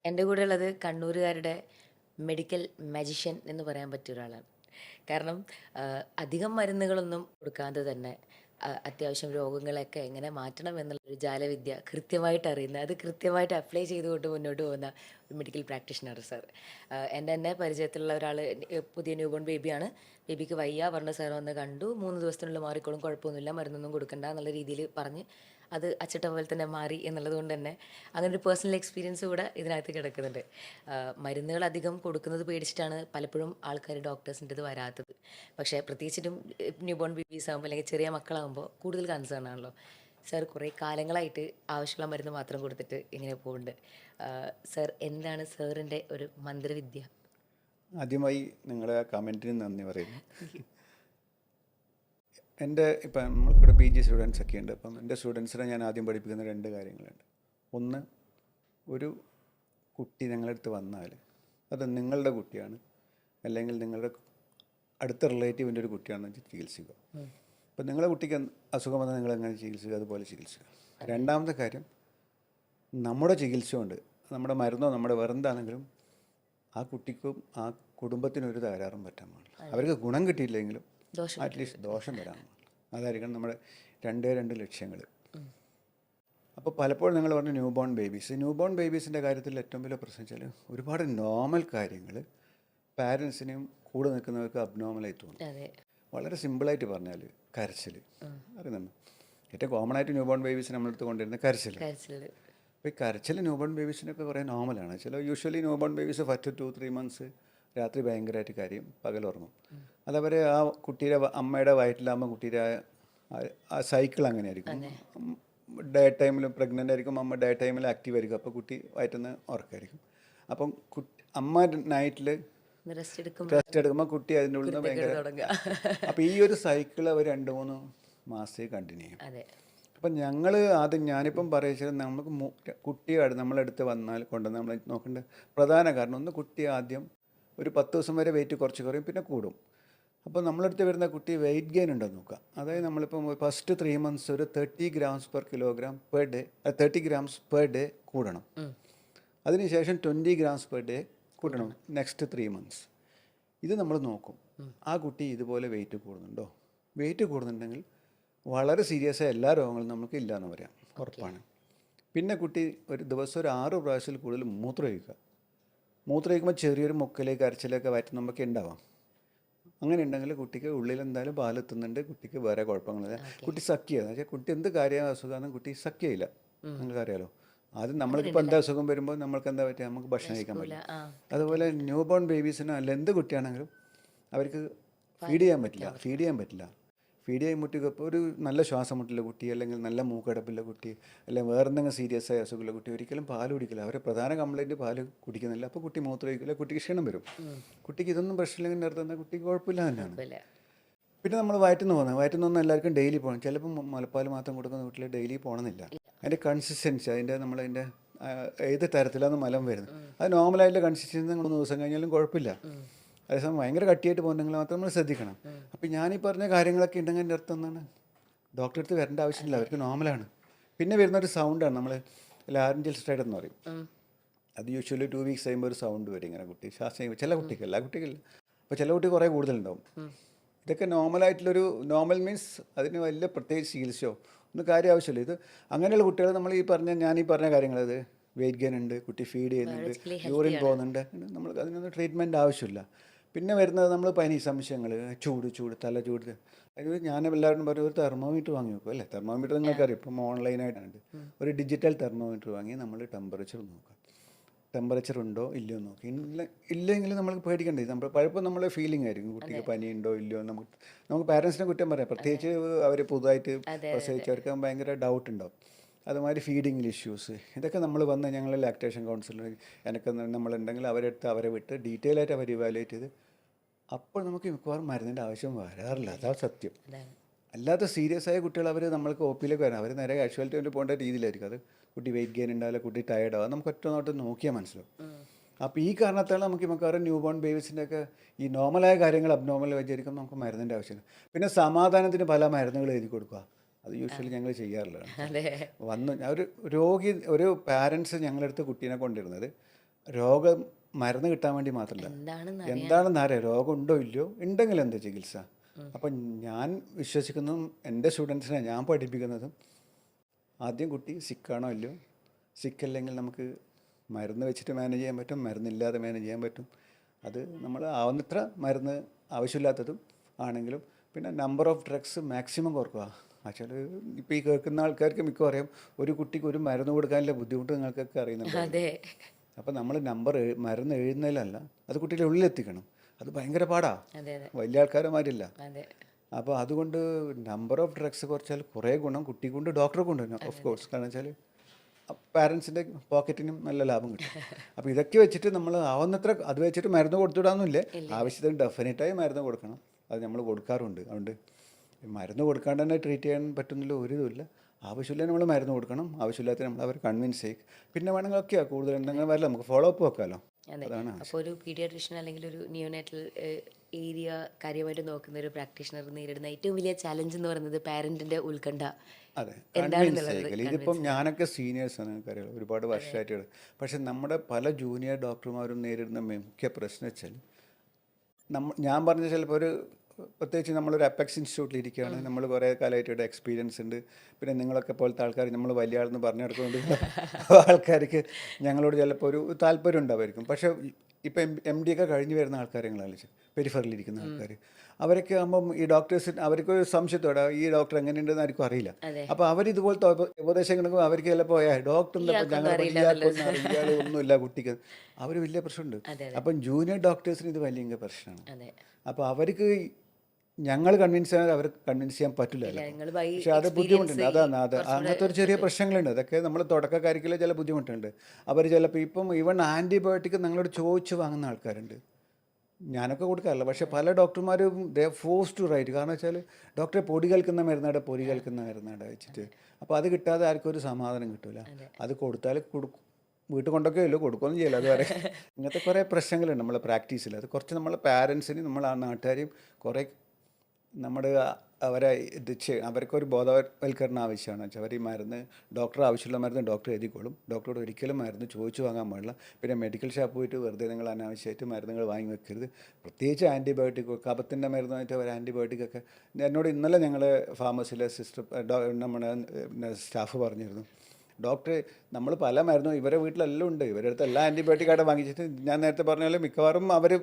എൻ്റെ കൂടെ ഉള്ളത് കണ്ണൂരുകാരുടെ മെഡിക്കൽ മജിഷ്യൻ എന്ന് പറയാൻ പറ്റിയ ഒരാളാണ്. കാരണം അധികം മരുന്നുകളൊന്നും കൊടുക്കാതെ തന്നെ അത്യാവശ്യം രോഗങ്ങളെയൊക്കെ എങ്ങനെ മാറ്റണം എന്നുള്ളൊരു ജാലവിദ്യ കൃത്യമായിട്ട് അറിയുന്ന, അത് കൃത്യമായിട്ട് അപ്ലൈ ചെയ്തുകൊണ്ട് മുന്നോട്ട് പോകുന്ന ഒരു മെഡിക്കൽ പ്രാക്ടീഷണർ സാർ. എൻ്റെ തന്നെ പരിചയത്തിലുള്ള ഒരാൾ പുതിയ ന്യൂബോൺ ബേബിയാണ്. ബേബിക്ക് വയ്യ പറഞ്ഞ സാർ വന്ന് കണ്ടു. 3 ദിവസത്തിനുള്ളിൽ മാറിക്കോളും, കുഴപ്പമൊന്നുമില്ല, മരുന്നൊന്നും കൊടുക്കണ്ട എന്നുള്ള രീതിയിൽ പറഞ്ഞ് അത് അച്ചട്ട പോലെ തന്നെ മാറി എന്നുള്ളത് കൊണ്ട് തന്നെ അങ്ങനെ ഒരു പേഴ്സണൽ എക്സ്പീരിയൻസ് കൂടെ ഇതിനകത്ത് കിടക്കുന്നുണ്ട്. മരുന്നുകൾ അധികം കൊടുക്കുന്നത് പേടിച്ചിട്ടാണ് പലപ്പോഴും ആൾക്കാർ ഡോക്ടേഴ്സിൻ്റെ ഇത് വരാത്തത്. പക്ഷേ പ്രത്യേകിച്ചിട്ടും ന്യൂ ബോൺ ബേബീസ് ആകുമ്പോൾ അല്ലെങ്കിൽ ചെറിയ മക്കളാകുമ്പോൾ കൂടുതൽ കൺസേൺ ആണല്ലോ. സാർ കുറേ കാലങ്ങളായിട്ട് ആവശ്യമുള്ള മരുന്ന് മാത്രം കൊടുത്തിട്ട് ഇങ്ങനെ പോകുന്നുണ്ട്. സാർ, എന്താണ് സാറിൻ്റെ ഒരു മന്ത്രവിദ്യ? ആദ്യമായി നിങ്ങളുടെ കമൻറ്റിന് നന്ദി പറയുന്നു. എൻ്റെ ഇപ്പം നമ്മൾക്കിവിടെ പി ജി സ്റ്റുഡൻസ് ഒക്കെ ഉണ്ട്. അപ്പം എൻ്റെ സ്റ്റുഡൻസിനെ ഞാൻ ആദ്യം പഠിപ്പിക്കുന്ന 2 കാര്യങ്ങളുണ്ട്. ഒന്ന്, ഒരു കുട്ടി ഞങ്ങളടുത്ത് വന്നാൽ അത് നിങ്ങളുടെ കുട്ടിയാണ് അല്ലെങ്കിൽ നിങ്ങളുടെ അടുത്ത റിലേറ്റീവിൻ്റെ ഒരു കുട്ടിയാണെന്ന് വെച്ചാൽ ചികിത്സിക്കുക. അപ്പം നിങ്ങളുടെ കുട്ടിക്ക് അസുഖം വന്നാൽ നിങ്ങൾ എങ്ങനെ ചികിത്സിക്കുക, അതുപോലെ ചികിത്സിക്കുക. രണ്ടാമത്തെ കാര്യം, നമ്മുടെ ചികിത്സ കൊണ്ട് നമ്മുടെ മരുന്നോ നമ്മുടെ വേറെന്താണെങ്കിലും ആ കുട്ടിക്കും ആ കുടുംബത്തിനൊരു തകരാറും പറ്റാൻ പാടില്ല. അവർക്ക് ഗുണം കിട്ടിയില്ലെങ്കിലും അറ്റ്ലീസ്റ്റ് ദോഷം വരാൻ പാടില്ല. അതായിരിക്കണം നമ്മുടെ 2 ലക്ഷ്യങ്ങൾ. അപ്പോൾ പലപ്പോഴും നിങ്ങൾ പറഞ്ഞ ന്യൂ ബോൺ ബേബീസിൻ്റെ കാര്യത്തിൽ ഏറ്റവും വലിയ പ്രശ്നം വെച്ചാൽ ഒരുപാട് നോർമൽ കാര്യങ്ങൾ പാരൻസിനെയും കൂടെ നിൽക്കുന്നവർക്ക് അബ്നോർമലായി തോന്നും. വളരെ സിമ്പിളായിട്ട് പറഞ്ഞാൽ കരച്ചിൽ അറിയുന്നുണ്ട്. ഏറ്റവും കോമൺ ആയിട്ട് ന്യൂ ബോൺ ബേബീസിന് നമ്മളെടുത്ത് കൊണ്ടിരുന്ന കരച്ചിൽ. അപ്പോൾ ഈ കരച്ചിൽ ന്യൂ ബോൺ ബേബീസിനൊക്കെ കുറേ നോർമലാണ്. Usually new born babies first 2-3 months രാത്രി ഭയങ്കരമായിട്ട് കരയും, പകലുറങ്ങും. അതവരെ ആ കുട്ടിയുടെ അമ്മയുടെ വയറ്റിലാകുമ്പോൾ കുട്ടിയുടെ ആ സൈക്കിൾ അങ്ങനെയായിരിക്കും. ഡേ ടൈമിൽ പ്രഗ്നൻ്റ് ആയിരിക്കും, അമ്മ ഡേ ടൈമിൽ ആക്റ്റീവ് ആയിരിക്കും. അപ്പോൾ കുട്ടി വയറ്റുന്ന ഉറക്കമായിരിക്കും. അപ്പം അമ്മ നൈറ്റിൽ റെസ്റ്റ് എടുക്കുമ്പോൾ കുട്ടി അതിൻ്റെ ഉള്ളിൽ നിന്ന് ഭയങ്കര. അപ്പോൾ ഈ ഒരു സൈക്കിൾ അവർ 2-3 മാസമേ കണ്ടിന്യൂ ചെയ്യും. അപ്പം ഞങ്ങൾ ആദ്യം ഞാനിപ്പം പറയുന്നത് നമുക്ക് കുട്ടിയെ നമ്മളെടുത്ത് വന്നാൽ കൊണ്ടുവന്ന് നമ്മൾ നോക്കേണ്ട പ്രധാന കാരണം, ഒന്ന് കുട്ടി ആദ്യം ഒരു 10 ദിവസം വരെ വെയിറ്റ് കുറച്ച് കുറയും, പിന്നെ കൂടും. അപ്പോൾ നമ്മളടുത്ത് വരുന്ന കുട്ടി വെയിറ്റ് ഗെയിൻ ഉണ്ടെന്ന് നോക്കുക. അതായത് നമ്മളിപ്പം ഫസ്റ്റ് 3 മന്ത്സ് ഒരു 30 grams per kilogram per day, 30 grams per day കൂടണം. അതിനുശേഷം 20 grams per day കൂട്ടണം നെക്സ്റ്റ് 3 മന്ത്സ്. ഇത് നമ്മൾ നോക്കും, ആ കുട്ടി ഇതുപോലെ വെയിറ്റ് കൂടുന്നുണ്ടോ. വെയിറ്റ് കൂടുന്നുണ്ടെങ്കിൽ വളരെ സീരിയസ് ആയ എല്ലാ രോഗങ്ങളും നമുക്ക് ഇല്ലയെന്ന് പറയാം, ഉറപ്പാണ്. പിന്നെ കുട്ടി ഒരു ദിവസം ഒരു 6 പ്രാവശ്യത്തിൽ കൂടുതൽ മൂത്രമൊഴിക്കുമ്പോൾ ചെറിയൊരു മുക്കലേക്ക് അരച്ചിലൊക്കെ വയറ്റുന്ന നമുക്ക് ഉണ്ടാവാം. അങ്ങനെ ഉണ്ടെങ്കിൽ കുട്ടിക്ക് ഉള്ളിൽ എന്തായാലും പാലെത്തുന്നുണ്ട്, കുട്ടിക്ക് വേറെ കുഴപ്പങ്ങളില്ല. കുട്ടി സഖ്യ എന്ന് വെച്ചാൽ കുട്ടി എന്ത് കാര്യം അസുഖമാണെന്നും കുട്ടി സഖ്യയില്ല. നിങ്ങൾക്കറിയാലോ, ആദ്യം നമ്മൾക്കിപ്പോൾ എന്താ അസുഖം വരുമ്പോൾ നമ്മൾക്ക് എന്താ പറ്റുക, നമുക്ക് ഭക്ഷണം കഴിക്കാൻ പറ്റില്ല. അതുപോലെ ന്യൂ ബോൺ ബേബീസിനോ അല്ല എന്ത് കുട്ടിയാണെങ്കിലും അവർക്ക് ഫീഡ് ചെയ്യാൻ പറ്റില്ല. ഫീഡ് ചെയ്യാൻ മുട്ടിക്ക് ഇപ്പോൾ ഒരു നല്ല ശ്വാസം മുട്ടുള്ള കുട്ടി അല്ലെങ്കിൽ നല്ല മൂക്കടപ്പുള്ള കുട്ടി അല്ലെങ്കിൽ വേറെ എന്തെങ്കിലും സീരിയസ് ആയ അസുഖമുള്ള കുട്ടി ഒരിക്കലും പാൽ കുടിക്കില്ല. അവരെ പ്രധാന കംപ്ലയിൻറ്റ് പാൽ കുടിക്കുന്നില്ല. അപ്പോൾ കുട്ടി മൂത്രമൊഴിക്കില്ല, കുട്ടിക്ക് ക്ഷീണം വരും. കുട്ടിക്ക് ഇതൊന്നും പ്രശ്നമില്ലെങ്കിൽ നടത്തുന്ന കുട്ടിക്ക് കുഴപ്പമില്ല തന്നെയാണ്. പിന്നെ നമ്മൾ വയറ്റുനിന്ന് എല്ലാവർക്കും ഡെയിലി പോകണം. ചിലപ്പോൾ മുലപ്പാൽ മാത്രം കൊടുക്കുന്ന വീട്ടിൽ ഡെയിലി പോകണമെന്നില്ല. അതിൻ്റെ കൺസിസ്റ്റൻസി, നമ്മളതിൻ്റെ ഏത് തരത്തിലാണ് മലം വരുന്നത്, അത് നോർമലായിട്ടുള്ള കൺസിസ്റ്റൻസി നമ്മൾ 3 ദിവസം കഴിഞ്ഞാലും കുഴപ്പമില്ല. അതേസമയം ഭയങ്കര കട്ടിയായിട്ട് പോകുന്നെങ്കിൽ മാത്രം നമ്മൾ ശ്രദ്ധിക്കണം. അപ്പോൾ ഞാനീ പറഞ്ഞ കാര്യങ്ങളൊക്കെ ഉണ്ടെങ്കിൽ എൻ്റെ അർത്ഥം എന്താണ്, ഡോക്ടറെ അടുത്ത് വരേണ്ട ആവശ്യമില്ല, അവർക്ക് നോർമലാണ്. പിന്നെ വരുന്നൊരു സൗണ്ടാണ്, നമ്മൾ ലാറിഞ്ചൽ സ്ട്രൈഡ് എന്ന് പറയും. അത് യൂഷ്വലി 2 വീക്സ് കഴിയുമ്പോൾ ഒരു സൗണ്ട് വരും ഇങ്ങനെ കുട്ടി ശ്വാസം ചെയ്യുമ്പോൾ. ചില കുട്ടിക്ക്, എല്ലാ കുട്ടികളില്ല. അപ്പോൾ ചില കുട്ടി കുറേ കൂടുതലുണ്ടാവും. ഇതൊക്കെ നോർമലായിട്ടുള്ളൊരു നോർമൽ മീൻസ് അതിന് വലിയ പ്രത്യേകിച്ച് ചികിത്സയോ ഒന്നും കാര്യം ആവശ്യമില്ല. ഇത് അങ്ങനെയുള്ള കുട്ടികൾ നമ്മൾ ഞാനീ പറഞ്ഞ കാര്യങ്ങൾ, അത് വെയിറ്റ് ഗെയിൻ ഉണ്ട്, കുട്ടി ഫീഡ് ചെയ്യുന്നുണ്ട്, യൂറിൻ പോകുന്നുണ്ട്, നമ്മൾക്ക് അതിനൊന്നും ട്രീറ്റ്മെൻറ്റ് ആവശ്യമില്ല. പിന്നെ വരുന്നത് നമ്മൾ പനി സംശയങ്ങൾ, ചൂട് തല ചൂട്. അതിന് ഞാൻ എല്ലാവരും പറയും ഒരു തെർമോമീറ്റർ വാങ്ങി വെക്കും. അല്ലേ, തെർമോമീറ്റർ നിങ്ങൾക്കറിയാം, ഇപ്പം ഓൺലൈനായിട്ടുണ്ട്. ഒരു ഡിജിറ്റൽ തെർമോമീറ്റർ വാങ്ങി നമ്മൾ ടെമ്പറേച്ചർ നോക്കാം. ടെമ്പറേച്ചർ ഉണ്ടോ ഇല്ലയോ നോക്കി. ഇല്ലെങ്കിൽ നമ്മൾക്ക് പേടിക്കണ്ടേ. നമ്മൾ പലപ്പോൾ നമ്മളെ ഫീലിംഗ് ആയിരിക്കും കുട്ടിക്ക് പനി ഉണ്ടോ ഇല്ലയോ. നമുക്ക് പാരൻസിനെ കുറ്റം പറയാം, പ്രത്യേകിച്ച് അവർ പുതുതായിട്ട് പ്രസവിച്ചവർക്ക് ഭയങ്കര ഡൗട്ട് ഉണ്ടാവും. അതുമാതിരി ഫീഡിങ്ങിൽ ഇഷ്യൂസ്, ഇതൊക്കെ നമ്മൾ വന്ന് ഞങ്ങൾ ലാക്ടേഷൻ കൗൺസിലർ എനിക്ക് നമ്മളുണ്ടെങ്കിൽ അവരെ വിട്ട് ഡീറ്റെയിൽ ആയിട്ട് അവർ ഇവാലുവേറ്റ് ചെയ്ത് അപ്പോൾ നമുക്ക് മിക്കവാറും മരുന്നിൻ്റെ ആവശ്യം വരാറില്ല. അതാണ് സത്യം. അല്ലാത്ത സീരിയസ് ആയ കുട്ടികൾ അവർ നമ്മൾക്ക് ഒ പിയിലേക്ക് വരാം, അവർ നേരെ കാഷ്വാലിറ്റി വേണ്ടി പോകേണ്ട രീതിയിലായിരിക്കും. അത് കുട്ടി വെയിറ്റ് ഗെയിൻ ഉണ്ടാവില്ല, കുട്ടി ടയർഡാവും, നമുക്ക് ഒറ്റ നോട്ട് നോക്കിയാൽ മനസ്സിലാവും. അപ്പോൾ ഈ കാരണത്താൽ നമുക്ക് മിക്കവാറും ന്യൂ ബോൺ ബേബീസിൻ്റെ ഒക്കെ ഈ നോർമലായ കാര്യങ്ങൾ അബ്നോർമൽ വെച്ചിരിക്കും, നമുക്ക് മരുന്നിൻ്റെ ആവശ്യമില്ല. പിന്നെ സമാധാനത്തിന് പല മരുന്നുകൾ എഴുതി കൊടുക്കുക, അത് യൂഷ്വലി ഞങ്ങൾ ചെയ്യാറില്ല. ഒരു പാരൻസ് ഞങ്ങളടുത്ത് കുട്ടീനെ കൊണ്ടിരുന്നത് രോഗം മരുന്ന് കിട്ടാൻ വേണ്ടി മാത്രമല്ല, എന്താണെന്ന് എന്താണെന്ന് അറിയാം, രോഗം ഉണ്ടോ ഇല്ലയോ, ഉണ്ടെങ്കിൽ എന്ത് ചികിത്സ. അപ്പം ഞാൻ വിശ്വസിക്കുന്നതും എൻ്റെ സ്റ്റുഡൻസിനെ ഞാൻ പഠിപ്പിക്കുന്നതും ആദ്യം കുട്ടി സിക്കാണോ ഇല്ലയോ, സിക്കല്ലെങ്കിൽ നമുക്ക് മരുന്ന് വെച്ചിട്ട് മാനേജ് ചെയ്യാൻ പറ്റും, മരുന്നില്ലാതെ മാനേജ് ചെയ്യാൻ പറ്റും. അത് നമ്മൾ ആവുന്നത്ര മരുന്ന് ആവശ്യമില്ലാത്തതും ആണെങ്കിലും പിന്നെ നമ്പർ ഓഫ് ഡ്രഗ്സ് മാക്സിമം കുറക്കുക. വെച്ചാൽ ഇപ്പോൾ ഈ കേൾക്കുന്ന ആൾക്കാർക്ക് മിക്കവാറും അറിയാം, ഒരു കുട്ടിക്ക് ഒരു മരുന്ന് കൊടുക്കാനുള്ള ബുദ്ധിമുട്ട് നിങ്ങൾക്കൊക്കെ അറിയുന്നുണ്ട്. അതെ അപ്പോൾ നമ്മൾ മരുന്ന് എഴുതുന്നതിലല്ല, അത് കുട്ടിയുടെ ഉള്ളിലെത്തിക്കണം. അത് ഭയങ്കര പാടാണ്, അതെ അതെ വലിയ ആൾക്കാരെ മാതിരില്ല. അതെ അപ്പോൾ അതുകൊണ്ട് നമ്പർ ഓഫ് ഡ്രഗ്സ് കുറച്ചാൽ കുറേ ഗുണം കുട്ടി കൊണ്ട് ഡോക്ടറെ കൊണ്ട് തന്നെ ഓഫ് കോഴ്സ്. കാരണം വെച്ചാൽ പാരൻസിൻ്റെ പോക്കറ്റിനും നല്ല ലാഭം കിട്ടും. അപ്പോൾ ഇതൊക്കെ വെച്ചിട്ട് നമ്മൾ ആവുന്നത്ര അത് വെച്ചിട്ട് മരുന്ന് കൊടുത്തുവിടാമെന്നില്ലേ, ആവശ്യത്തിന് ഡെഫിനറ്റായി മരുന്ന് കൊടുക്കണം. അത് നമ്മൾ കൊടുക്കാറുണ്ട്. അതുകൊണ്ട് മരുന്ന് കൊടുക്കാണ്ട് തന്നെ ട്രീറ്റ് ചെയ്യാൻ പറ്റുന്നില്ല ഒരു ഇതുമില്ല. ആവശ്യമില്ല നമ്മൾ മരുന്ന് കൊടുക്കണം, ആവശ്യമില്ലാത്ത നമ്മൾ അവർ കൺവിൻസ് ചെയ്യും. പിന്നെ വേണമെങ്കിൽ ഒക്കെയാണ് കൂടുതൽ എന്തെങ്കിലും വരില്ല, നമുക്ക് ഫോളോ അപ്പ് വെക്കാമല്ലോ. അതെ അതാണ് അപ്പോൾ ഒരു പീഡിയാട്രിഷ്യൻ അല്ലെങ്കിൽ ഒരു നിയോനാറ്റൽ ഏരിയ കാര്യമായിട്ട് നോക്കുന്ന ഒരു പ്രാക്ടീഷണർ നേരിടുന്ന ഏറ്റവും വലിയ ചലഞ്ച് എന്ന് പറയുന്നത് പാരന്റിന്റെ ഉത്കണ്ഠ അതെ, കൺവിൻസ് ചെയ്യില്ല. ഇതിപ്പം ഞാനൊക്കെ സീനിയേഴ്സാണ്, എനിക്കറിയാം, ഒരുപാട് വർഷമായിട്ട്. പക്ഷെ നമ്മുടെ പല ജൂനിയർ ഡോക്ടർമാരും നേരിടുന്ന മുഖ്യ പ്രശ്നം വെച്ചാൽ ഞാൻ പറഞ്ഞ ചിലപ്പോൾ ഒരു പ്രത്യേകിച്ച് നമ്മളൊരു അപ്പെക്സ് ഇൻസ്റ്റിറ്റ്യൂട്ടിൽ ഇരിക്കുകയാണ്, നമ്മൾ കുറേ കാലമായിട്ട് ഇവിടെ എക്സ്പീരിയൻസ് ഉണ്ട്. പിന്നെ നിങ്ങളൊക്കെ പോലത്തെ ആൾക്കാർ, നമ്മൾ വലിയ ആളെന്ന് പറഞ്ഞു നടക്കുന്നുണ്ട് ആൾക്കാർക്ക് ഞങ്ങളോട് ചിലപ്പോൾ ഒരു താല്പര്യം ഉണ്ടാവുമായിരിക്കും. പക്ഷേ ഇപ്പം എം ഡി ഒക്കെ കഴിഞ്ഞ് വരുന്ന ആൾക്കാരെ നിങ്ങൾ ആലോചിച്ചു, പെരിഫറിലിരിക്കുന്ന ആൾക്കാർ, അവരൊക്കെ ആകുമ്പം ഈ ഡോക്ടേഴ്സിന് അവർക്കൊരു സംശയത്തോടെ ഈ ഡോക്ടർ എങ്ങനെയുണ്ടെന്ന് ആർക്കും അറിയില്ല. അപ്പോൾ അവരിതുപോലത്തെ ഉപദേശങ്ങൾ എടുക്കുമ്പോൾ അവർക്ക് ചിലപ്പോൾ ഡോക്ടറിൻ്റെ ഞങ്ങൾ ഒന്നുമില്ല കുട്ടിക്ക്, അവർ വലിയ പ്രശ്നമുണ്ട്. അപ്പം ജൂനിയർ ഡോക്ടേഴ്സിന് ഇത് വലിയ പ്രശ്നമാണ്. അപ്പോൾ അവർക്ക് ഞങ്ങൾ കൺവിൻസ് ചെയ്യാൻ അവർക്ക് കൺവിൻസ് ചെയ്യാൻ പറ്റില്ല. പക്ഷെ അത് ബുദ്ധിമുട്ടുണ്ട്. അതാണ് അങ്ങനത്തെ ഒരു ചെറിയ പ്രശ്നങ്ങളുണ്ട്. അതൊക്കെ നമ്മൾ തുടക്കക്കാർക്കുള്ള ചില ബുദ്ധിമുട്ടുണ്ട്. അവർ ചിലപ്പോൾ ഇപ്പം ഈവൻ ആൻറ്റിബയോട്ടിക് നിങ്ങളോട് ചോദിച്ച് വാങ്ങുന്ന ആൾക്കാരുണ്ട്. ഞാനൊക്കെ കൊടുക്കാറില്ല, പക്ഷേ പല ഡോക്ടർമാരും ദേ ഫോഴ്സ് ടു റൈറ്റ്. കാരണം വെച്ചാൽ ഡോക്ടറെ പൊടി കൽക്കുന്ന മരുന്നാടെ വെച്ചിട്ട്, അപ്പോൾ അത് കിട്ടാതെ ആർക്കും ഒരു സമാധാനം കിട്ടില്ല. അത് കൊടുത്താൽ വീട്ടിൽ കൊണ്ടൊക്കെ ഇല്ലോ, കൊടുക്കുകയൊന്നും ചെയ്യില്ല. അതുവരെ ഇങ്ങനത്തെ കുറേ പ്രശ്നങ്ങളുണ്ട് നമ്മളെ പ്രാക്ടീസിൽ. അത് കുറച്ച് നമ്മളെ പാരൻസിനും നമ്മൾ ആ നാട്ടുകാരെയും കുറേ നമ്മുടെ അവരെ അവർക്കൊരു ബോധവൽക്കരണം ആവശ്യമാണ്. വെച്ചാൽ അവർ ഈ മരുന്ന് ഡോക്ടർ ആവശ്യമുള്ള മരുന്ന് ഡോക്ടർ എഴുതിക്കോളും. ഡോക്ടറോട് ഒരിക്കലും മരുന്ന് ചോദിച്ചു വാങ്ങാൻ പാടില്ല. പിന്നെ മെഡിക്കൽ ഷോപ്പ് പോയിട്ട് വെറുതെ നിങ്ങൾ അനാവശ്യമായിട്ട് മരുന്നുകൾ വാങ്ങി വെക്കരുത്. പ്രത്യേകിച്ച് ആൻറ്റിബയോട്ടിക്, കഫത്തിൻ്റെ മരുന്നായിട്ട് അവർ ആൻറ്റിബയോട്ടിക്കൊക്കെ എന്നോട് ഇന്നലെ ഞങ്ങൾ ഫാർമസിയിലെ നമ്മുടെ സ്റ്റാഫ് പറഞ്ഞിരുന്നു, ഡോക്ടർ നമ്മൾ പല മരുന്നും ഇവരെ വീട്ടിലെല്ലാം ഉണ്ട്, ഇവരുടെ അടുത്ത് എല്ലാ ആൻറ്റിബയോട്ടിക്കായിട്ട് വാങ്ങിച്ചിട്ട് ഞാൻ നേരത്തെ പറഞ്ഞ പോലെ മിക്കവാറും അവർ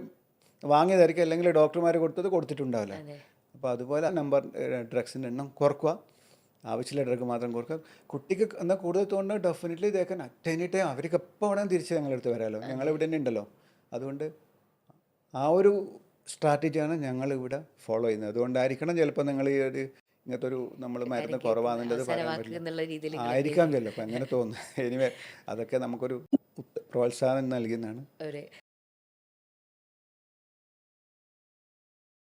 വാങ്ങിയതായിരിക്കും, അല്ലെങ്കിൽ ഡോക്ടർമാർ കൊടുത്തിട്ടുണ്ടാവില്ല. അപ്പോൾ അതുപോലെ ഡ്രഗ്സിൻ്റെ എണ്ണം കുറക്കുക, ആവശ്യമുള്ള ഡ്രഗ് മാത്രം കുറക്കുക. കുട്ടിക്ക് എന്നാൽ കൂടുതൽ തോന്നുന്നത് ഡെഫിനറ്റ്ലി ഇതേക്കാൻ അറ്റൈനിട്ടേ അവർക്ക് എപ്പോൾ വേണം തിരിച്ച് ഞങ്ങളുടെ അടുത്ത് വരാമല്ലോ, ഞങ്ങൾ ഇവിടെ തന്നെ ഉണ്ടല്ലോ. അതുകൊണ്ട് ആ ഒരു സ്ട്രാറ്റജിയാണ് ഞങ്ങളിവിടെ ഫോളോ ചെയ്യുന്നത്. അതുകൊണ്ടായിരിക്കണം ചിലപ്പോൾ നിങ്ങൾ ഈ ഒരു ഇങ്ങനത്തെ ഒരു നമ്മൾ മരുന്ന് കുറവാണെന്നുള്ളത് പറയാൻ പറ്റില്ല, ആയിരിക്കാം ചിലപ്പോൾ അങ്ങനെ തോന്നുന്നു. എനിവേ അതൊക്കെ നമുക്കൊരു പ്രോത്സാഹനം നൽകുന്നതാണ്.